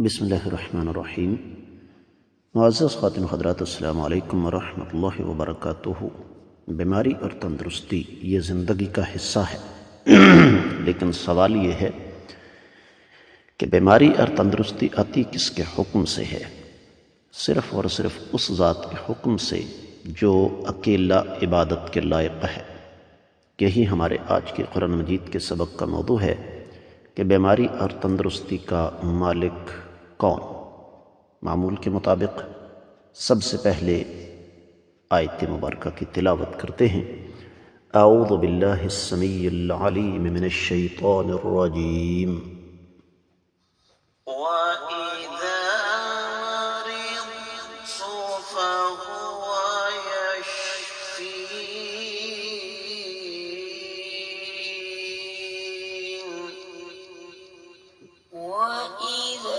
بسم اللہ الرحمن الرحیم۔ معزز خواتین حضرات، السلام علیکم ورحمۃ اللہ وبرکاتہ۔ بیماری اور تندرستی یہ زندگی کا حصہ ہے، لیکن سوال یہ ہے کہ بیماری اور تندرستی آتی کس کے حکم سے ہے؟ صرف اور صرف اس ذات کے حکم سے جو اکیلا عبادت کے لائق ہے۔ یہی ہمارے آج کے قرآن مجید کے سبق کا موضوع ہے کہ بیماری اور تندرستی کا مالک کون؟ معمول کے مطابق سب سے پہلے آیت مبارکہ کی تلاوت کرتے ہیں۔ اعوذ باللہ السمیع العلیم من الشیطان الرجیم۔ وَإِذَا مَرِضْتُ فَهُوَ يَشْفِينِ وَإِذَا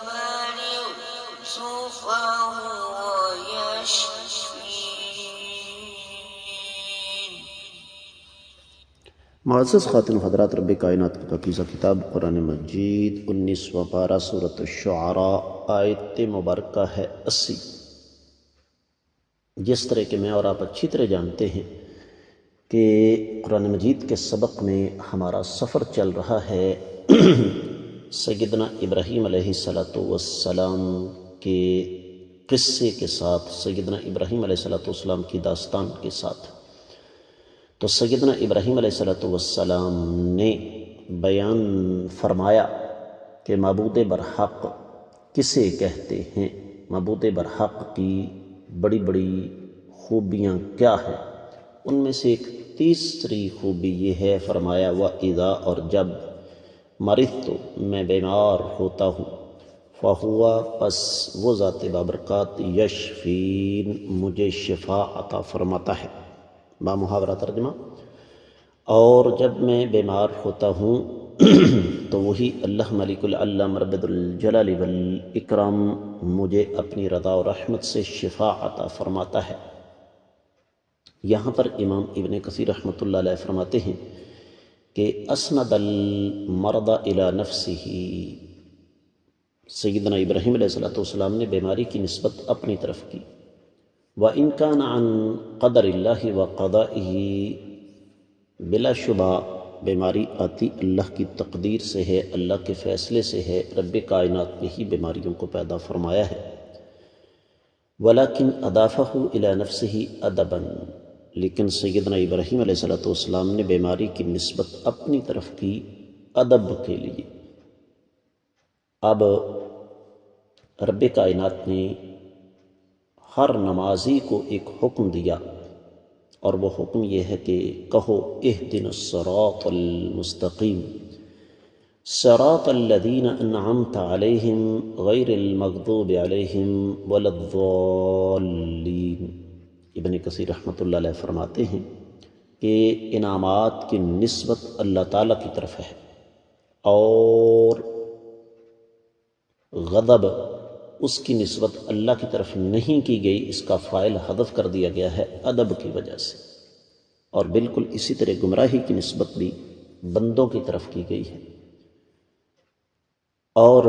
مَرِضْتُ فَهُوَ يَشْفِينِ۔ معزز خواتین و حضرات، رب کائنات کی پاکیزہ کتاب قرآن مجید 19واں پارہ سورۃ الشعراء، آیت مبارکہ ہے 80۔ جس طرح کہ میں اور آپ اچھی طرح جانتے ہیں کہ قرآن مجید کے سبق میں ہمارا سفر چل رہا ہے سیدنا ابراہیم علیہ السلام کے قصے کے ساتھ، سیدنا ابراہیم علیہ السلام کی داستان کے ساتھ۔ تو سیدنا ابراہیم علیہ السلام نے بیان فرمایا کہ معبود برحق کسے کہتے ہیں، معبود برحق کی بڑی بڑی خوبیاں کیا ہیں۔ ان میں سے ایک تیسری خوبی یہ ہے، فرمایا وَإِذَا، اور جب مرضت، میں بیمار ہوتا ہوں، فَهُوَ، پس وہ ذات بابرکات، یشفین، مجھے شفا عطا فرماتا ہے۔ بامحاورہ ترجمہ، اور جب میں بیمار ہوتا ہوں تو وہی اللہ ملک العلم رب الجلال والاکرام مجھے اپنی رضا و رحمت سے شفا عطا فرماتا ہے۔ یہاں پر امام ابن کثیر رحمۃ اللہ علیہ فرماتے ہیں کہ اسند المرض الی نفسہ، سیدنا ابراہیم علیہ السلام نے بیماری کی نسبت اپنی طرف کی۔ وَإِن كَانَ عَن قَدَرِ اللَّهِ وَقَضَائِهِ، بلا شبہ بیماری آتی اللہ کی تقدیر سے ہے، اللہ کے فیصلے سے ہے، رب کائنات نے ہی بیماریوں کو پیدا فرمایا ہے۔ وَلَكِنْ أَضَافَهُ إِلَى نَفْسِهِ أَدَبًا، لیکن سیدنا ابراہیم علیہ السلام نے بیماری کی نسبت اپنی طرف کی ادب کے لیے۔ اب رب کائنات نے ہر نمازی کو ایک حکم دیا، اور وہ حکم یہ ہے کہ کہو اہدنا الصراط المستقیم صراط الذین انعمت علیہم غیر المغضوب علیہم ولا الضالین۔ ابن کثیر رحمۃ اللہ علیہ فرماتے ہیں کہ انعامات کی نسبت اللہ تعالیٰ کی طرف ہے، اور غضب اس کی نسبت اللہ کی طرف نہیں کی گئی، اس کا فاعل حذف کر دیا گیا ہے ادب کی وجہ سے۔ اور بالکل اسی طرح گمراہی کی نسبت بھی بندوں کی طرف کی گئی ہے۔ اور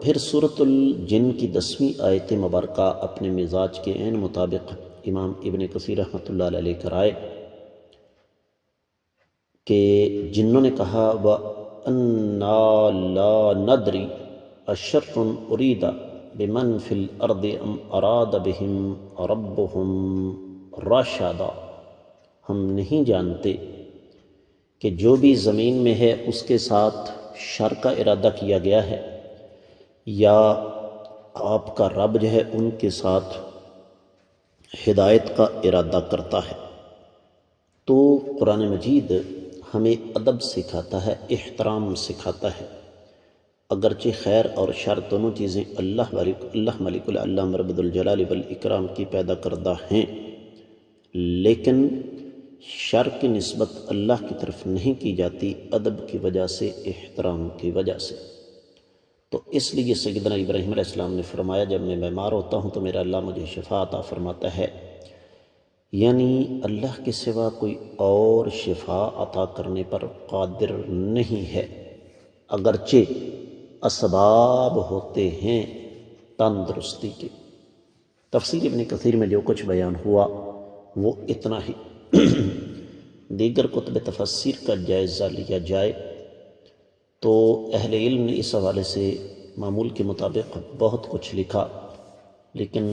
پھر سورۃ الجن کی 10ویں آیت مبارکہ اپنے مزاج کے عین مطابق امام ابن کثیر رحمۃ اللہ علیہ لے کر آئے کہ جنوں نے کہا وَأَنَّا لَا نَدْرِي أَشَرٌّ أُرِيدَ بِمَنْ فِي الْأَرْضِ أَمْ أَرَادَ بِهِمْ رَبُّهُمْ رَشَدًا، ہم نہیں جانتے کہ جو بھی زمین میں ہے اس کے ساتھ شر کا ارادہ کیا گیا ہے، یا آپ کا رب جو ہے ان کے ساتھ ہدایت کا ارادہ کرتا ہے۔ تو قرآن مجید ہمیں ادب سکھاتا ہے، احترام سکھاتا ہے۔ اگرچہ خیر اور شر دونوں چیزیں اللہ ملک العلم رب الجلال والاکرام کی پیدا کردہ ہیں، لیکن شر کی نسبت اللہ کی طرف نہیں کی جاتی، ادب کی وجہ سے، احترام کی وجہ سے۔ تو اس لیے سیدنا ابراہیم علیہ السلام نے فرمایا جب میں بیمار ہوتا ہوں تو میرا اللہ مجھے شفا عطا فرماتا ہے، یعنی اللہ کے سوا کوئی اور شفا عطا کرنے پر قادر نہیں ہے۔ اگرچہ اسباب ہوتے ہیں تندرستی کے۔ تفسیر ابن کثیر میں جو کچھ بیان ہوا وہ اتنا ہی۔ دیگر کتب تفسیر کا جائزہ لیا جائے تو اہل علم نے اس حوالے سے معمول کے مطابق بہت کچھ لکھا، لیکن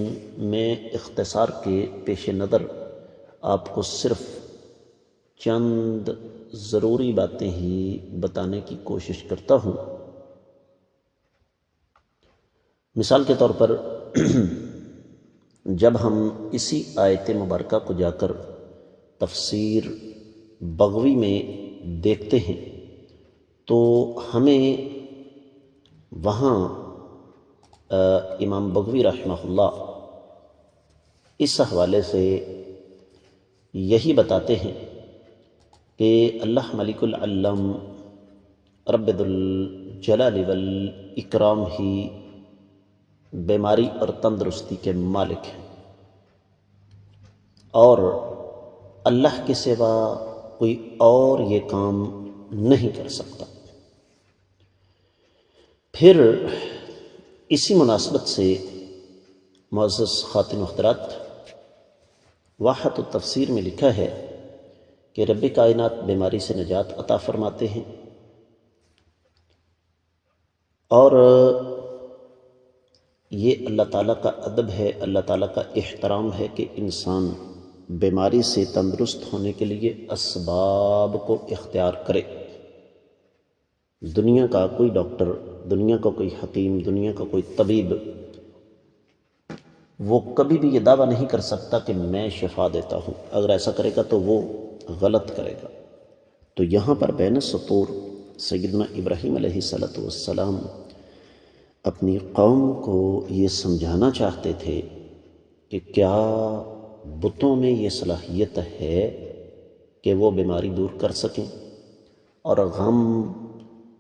میں اختصار کے پیش نظر آپ کو صرف چند ضروری باتیں ہی بتانے کی کوشش کرتا ہوں۔ مثال کے طور پر جب ہم اسی آیت مبارکہ کو جا کر تفسیر بغوی میں دیکھتے ہیں تو ہمیں وہاں امام بغوی رحمہ اللہ اس حوالے سے یہی بتاتے ہیں کہ اللہ ملک العلم رب ذو الجلال والاکرام ہی بیماری اور تندرستی کے مالک ہیں، اور اللہ کے سوا کوئی اور یہ کام نہیں کر سکتا۔ پھر اسی مناسبت سے معزز خاتم حضرات، واحد التفسیر میں لکھا ہے کہ رب کائنات بیماری سے نجات عطا فرماتے ہیں، اور یہ اللہ تعالیٰ کا ادب ہے، اللہ تعالیٰ کا احترام ہے کہ انسان بیماری سے تندرست ہونے کے لیے اسباب کو اختیار کرے۔ دنیا کا کوئی ڈاکٹر، دنیا کا کوئی حکیم، دنیا کا کوئی طبیب وہ کبھی بھی یہ دعویٰ نہیں کر سکتا کہ میں شفا دیتا ہوں۔ اگر ایسا کرے گا تو وہ غلط کرے گا۔ تو یہاں پر بین السطور سیدنا ابراہیم علیہ السلام اپنی قوم کو یہ سمجھانا چاہتے تھے کہ کیا بتوں میں یہ صلاحیت ہے کہ وہ بیماری دور کر سکیں اور غم،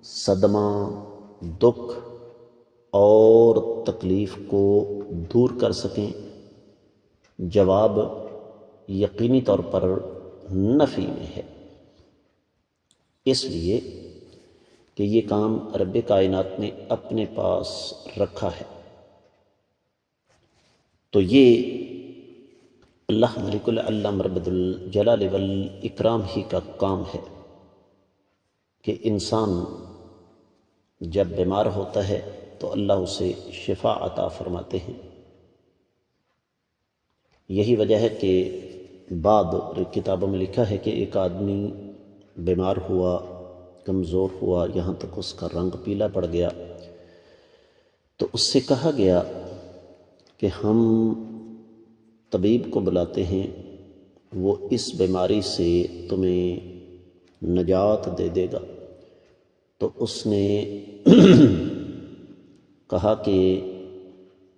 صدمہ، دکھ اور تکلیف کو دور کر سکیں؟ جواب یقینی طور پر نفی میں ہے، اس لیے کہ یہ کام رب کائنات نے اپنے پاس رکھا ہے۔ تو یہ اللہ ملک العلم رب ذو الجلال والاکرام ہی کا کام ہے کہ انسان جب بیمار ہوتا ہے تو اللہ اسے شفا عطا فرماتے ہیں۔ یہی وجہ ہے کہ بعض کتابوں میں لکھا ہے کہ ایک آدمی بیمار ہوا، کمزور ہوا، یہاں تک اس کا رنگ پیلا پڑ گیا، تو اس سے کہا گیا کہ ہم طبیب کو بلاتے ہیں، وہ اس بیماری سے تمہیں نجات دے دے گا۔ تو اس نے کہا کہ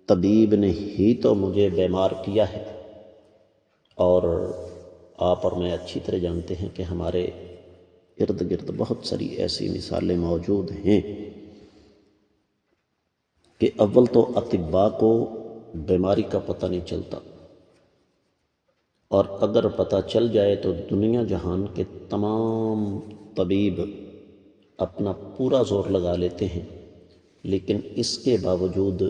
طبیب نے ہی تو مجھے بیمار کیا ہے، اور آپ اور میں اچھی طرح جانتے ہیں کہ ہمارے ارد گرد بہت ساری ایسی مثالیں موجود ہیں کہ اول تو اطباء کو بیماری کا پتہ نہیں چلتا، اور اگر پتہ چل جائے تو دنیا جہان کے تمام طبیب اپنا پورا زور لگا لیتے ہیں، لیکن اس کے باوجود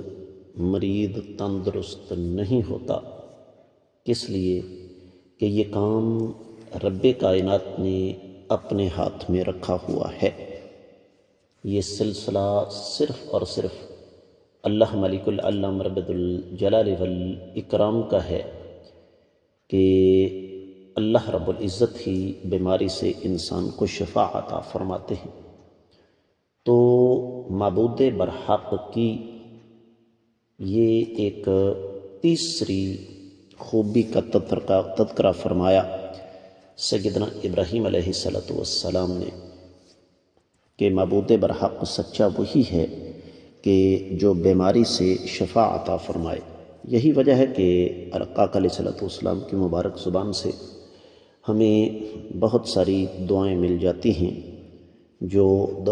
مریض تندرست نہیں ہوتا۔ کس لیے؟ کہ یہ کام رب کائنات نے اپنے ہاتھ میں رکھا ہوا ہے۔ یہ سلسلہ صرف اور صرف اللہ ملک العلم رب ذو الجلال والاکرام کا ہے کہ اللہ رب العزت ہی بیماری سے انسان کو شفا عطا فرماتے ہیں۔ تو معبود برحق کی یہ ایک تیسری خوبی کا تذکرہ فرمایا سیدنا ابراہیم علیہ السلام نے کہ معبود برحق سچا وہی ہے کہ جو بیماری سے شفا عطا فرمائے۔ یہی وجہ ہے کہ آقا علیہ السلام کی مبارک زبان سے ہمیں بہت ساری دعائیں مل جاتی ہیں جو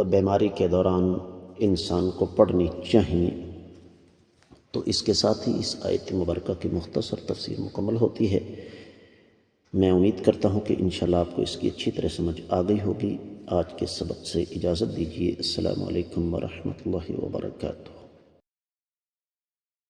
بیماری کے دوران انسان کو پڑھنی چاہیے۔ تو اس کے ساتھ ہی اس آیت مبارکہ کی مختصر تفسیر مکمل ہوتی ہے۔ میں امید کرتا ہوں کہ انشاءاللہ آپ کو اس کی اچھی طرح سمجھ آ گئی ہوگی۔ آج کے سبق سے اجازت دیجیے۔ السلام علیکم ورحمۃ اللہ وبرکاتہ۔